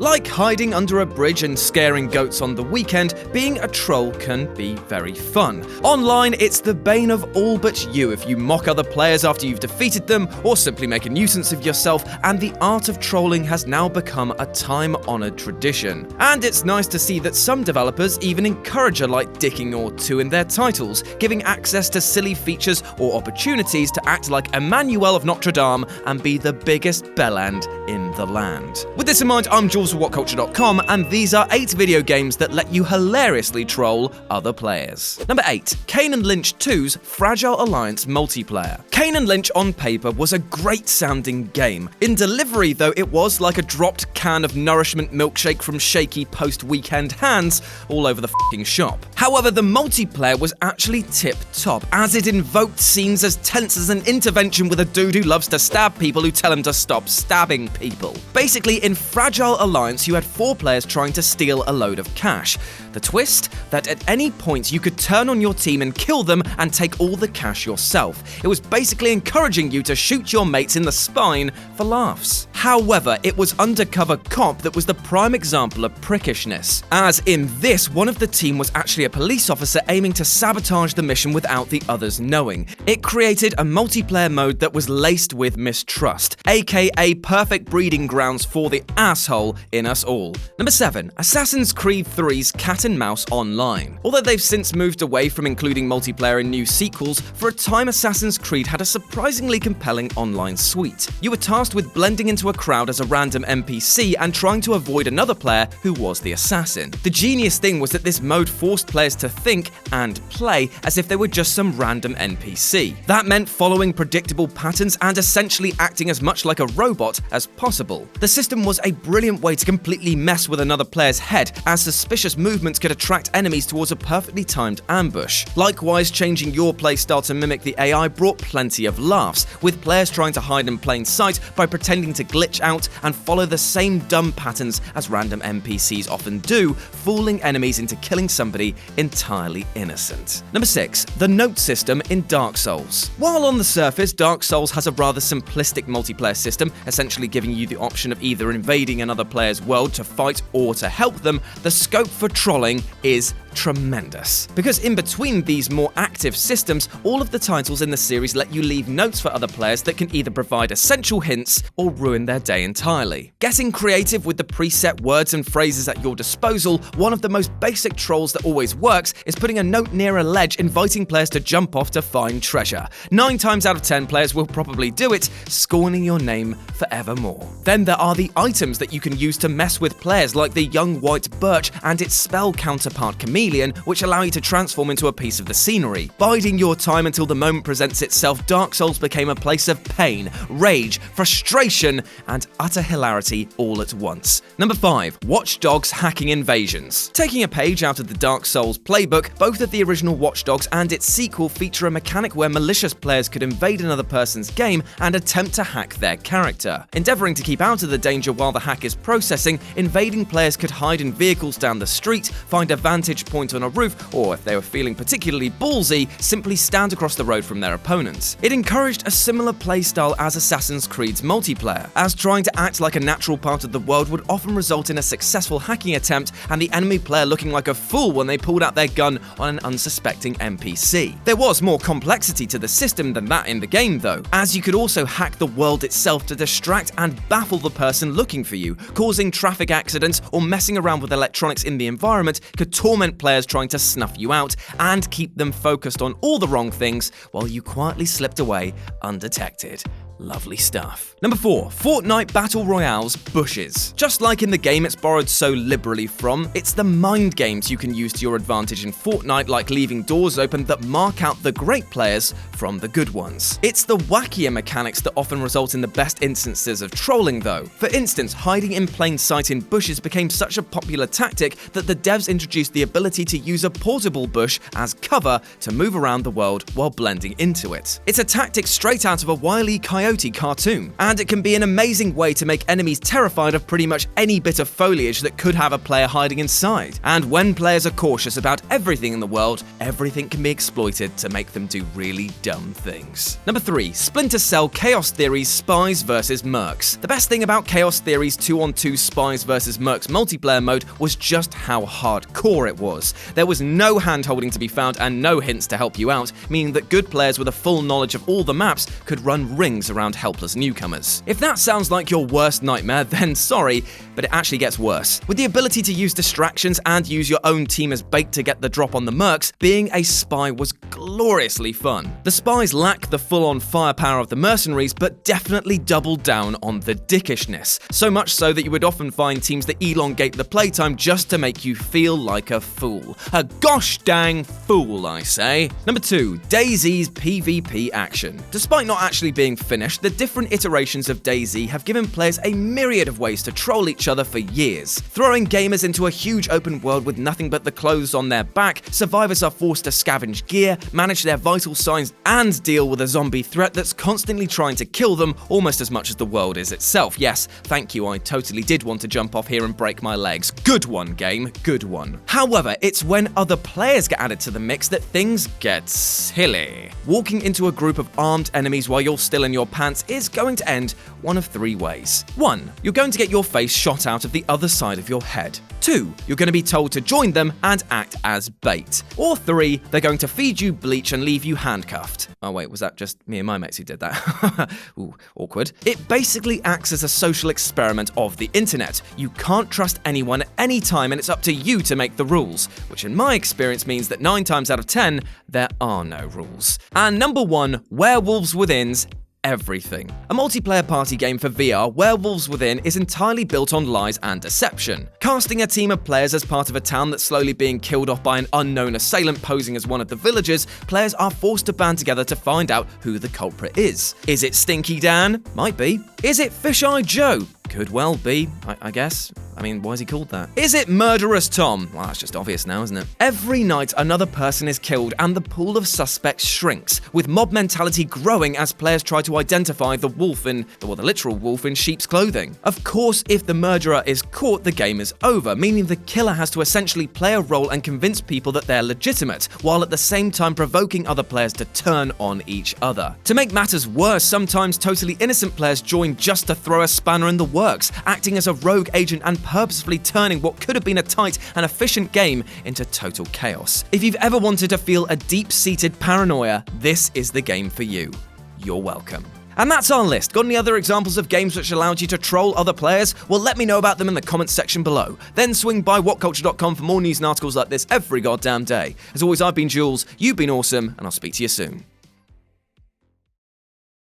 Like hiding under a bridge and scaring goats on the weekend, being a troll can be very fun. Online, it's the bane of all but you if you mock other players after you've defeated them, or simply make a nuisance of yourself, and the art of trolling has now become a time-honored tradition. And it's nice to see that some developers even encourage a light dicking or two in their titles, giving access to silly features or opportunities to act like Emmanuel of Notre Dame and be the biggest bellend in the land. With this in mind, I'm Jules of WhatCulture.com, and these are 8 video games that let you hilariously troll other players. Number 8. KANE and LYNCH 2's Fragile Alliance multiplayer. KANE and LYNCH on paper was a great sounding game. In delivery, though, it was like a dropped can of nourishment milkshake from shaky post-weekend hands all over the f***ing shop. However, the multiplayer was actually tip-top, as it invoked scenes as tense as an intervention with a dude who loves to stab people who tell him to stop stabbing people. Basically, in Fragile Alliance, you had 4 players trying to steal a load of cash. The twist? That at any point you could turn on your team and kill them and take all the cash yourself. It was basically encouraging you to shoot your mates in the spine for laughs. However, it was undercover cop that was the prime example of prickishness, as in this, one of the team was actually a police officer aiming to sabotage the mission without the others knowing. It created a multiplayer mode that was laced with mistrust, aka perfect breeding grounds for the asshole in us all. Number 7. Assassin's Creed 3's Cat and Mouse Online. Although they've since moved away from including multiplayer in new sequels, for a time Assassin's Creed had a surprisingly compelling online suite. You were tasked with blending into a crowd as a random NPC and trying to avoid another player who was the assassin. The genius thing was that this mode forced players to think and play as if they were just some random NPC. That meant following predictable patterns and essentially acting as much like a robot as possible. The system was a brilliant way to completely mess with another player's head, as suspicious movements could attract enemies towards a perfectly timed ambush. Likewise, changing your playstyle to mimic the AI brought plenty of laughs, with players trying to hide in plain sight by pretending to glitch out and follow the same dumb patterns as random NPCs often do, fooling enemies into killing somebody entirely innocent. Number 6. The note system in Dark Souls. While on the surface, Dark Souls has a rather simplistic multiplayer system, essentially giving you the option of either invading another player's world to fight or to help them, the scope for trolling is tremendous. Because in between these more active systems, all of the titles in the series let you leave notes for other players that can either provide essential hints or ruin their day entirely. Getting creative with the preset words and phrases at your disposal, one of the most basic trolls that always works is putting a note near a ledge inviting players to jump off to find treasure. 9 times out of 10 players will probably do it, scorning your name forevermore. Then there are the items that you can use to mess with players, like the young white birch and its spell counterpart chameleon, which allow you to transform into a piece of the scenery. Biding your time until the moment presents itself, Dark Souls became a place of pain, rage, frustration, and utter hilarity all at once. Number 5. Watch Dogs hacking invasions. Taking a page out of the Dark Souls playbook, both of the original Watch Dogs and its sequel feature a mechanic where malicious players could invade another person's game and attempt to hack their character. Endeavoring to keep out of the danger while the hack is processing, invading players could hide in vehicles down the street, find a vantage point on a roof, or if they were feeling particularly ballsy, simply stand across the road from their opponents. It encouraged a similar playstyle as Assassin's Creed's multiplayer, as trying to act like a natural part of the world would often result in a successful hacking attempt and the enemy player looking like a fool when they pulled out their gun on an unsuspecting NPC. There was more complexity to the system than that in the game though, as you could also hack the world itself to distract and baffle the person looking for you, causing traffic accidents or messing around with electronics in the environment could torment players trying to snuff you out and keep them focused on all the wrong things while you quietly slipped away undetected. Lovely stuff. Number 4. Fortnite Battle Royale's Bushes. Just like in the game it's borrowed so liberally from, it's the mind games you can use to your advantage in Fortnite, like leaving doors open that mark out the great players from the good ones. It's the wackier mechanics that often result in the best instances of trolling though. For instance, hiding in plain sight in bushes became such a popular tactic that the devs introduced the ability to use a portable bush as cover to move around the world while blending into it. It's a tactic straight out of a Wile E. Coyote Coyote cartoon. And it can be an amazing way to make enemies terrified of pretty much any bit of foliage that could have a player hiding inside. And when players are cautious about everything in the world, everything can be exploited to make them do really dumb things. Number 3. Splinter Cell Chaos Theory's SPIES vs MERCS. The best thing about Chaos Theory's 2-on-2 SPIES vs MERCS multiplayer mode was just how hardcore it was. There was no hand-holding to be found and no hints to help you out, meaning that good players with a full knowledge of all the maps could run rings around helpless newcomers. If that sounds like your worst nightmare, then sorry, but it actually gets worse. With the ability to use distractions and use your own team as bait to get the drop on the mercs, being a spy was gloriously fun. The spies lack the full-on firepower of the mercenaries, but definitely doubled down on the dickishness. So much so that you would often find teams that elongate the playtime just to make you feel like a fool. A gosh dang fool, I say. Number 2. DayZ's PvP action. Despite not actually being finished, the different iterations of DayZ have given players a myriad of ways to troll each other for years. Throwing gamers into a huge open world with nothing but the clothes on their back, survivors are forced to scavenge gear, manage their vital signs, and deal with a zombie threat that's constantly trying to kill them almost as much as the world is itself. Yes, thank you, I totally did want to jump off here and break my legs. Good one, game, good one. However, it's when other players get added to the mix that things get silly. Walking into a group of armed enemies while you're still in your pants is going to end one of 3 ways. 1. You're going to get your face shot out of the other side of your head. 2. You're going to be told to join them and act as bait. Or 3. They're going to feed you bleach and leave you handcuffed. Oh wait, was that just me and my mates who did that? Ooh, awkward. It basically acts as a social experiment of the internet. You can't trust anyone at any time and it's up to you to make the rules, which in my experience means that 9 times out of 10, there are no rules. And number 1, Werewolves Within's everything. A multiplayer party game for VR, Werewolves Within is entirely built on lies and deception. Casting a team of players as part of a town that's slowly being killed off by an unknown assailant posing as one of the villagers, players are forced to band together to find out who the culprit is. Is it Stinky Dan? Might be. Is it Fish-Eyed Joe? Could well be, I guess. I mean, why is he called that? Is it Murderous Tom? Well, that's just obvious now, isn't it? Every night, another person is killed and the pool of suspects shrinks, with mob mentality growing as players try to identify the wolf in, well, the literal wolf in sheep's clothing. Of course, if the murderer is caught, the game is over, meaning the killer has to essentially play a role and convince people that they're legitimate, while at the same time provoking other players to turn on each other. To make matters worse, sometimes totally innocent players join just to throw a spanner in the works, acting as a rogue agent and purposefully turning what could have been a tight and efficient game into total chaos. If you've ever wanted to feel a deep-seated paranoia, this is the game for you. You're welcome. And that's our list. Got any other examples of games which allowed you to troll other players? Well, let me know about them in the comments section below. Then swing by whatculture.com for more news and articles like this every goddamn day. As always, I've been Jules, you've been awesome, and I'll speak to you soon.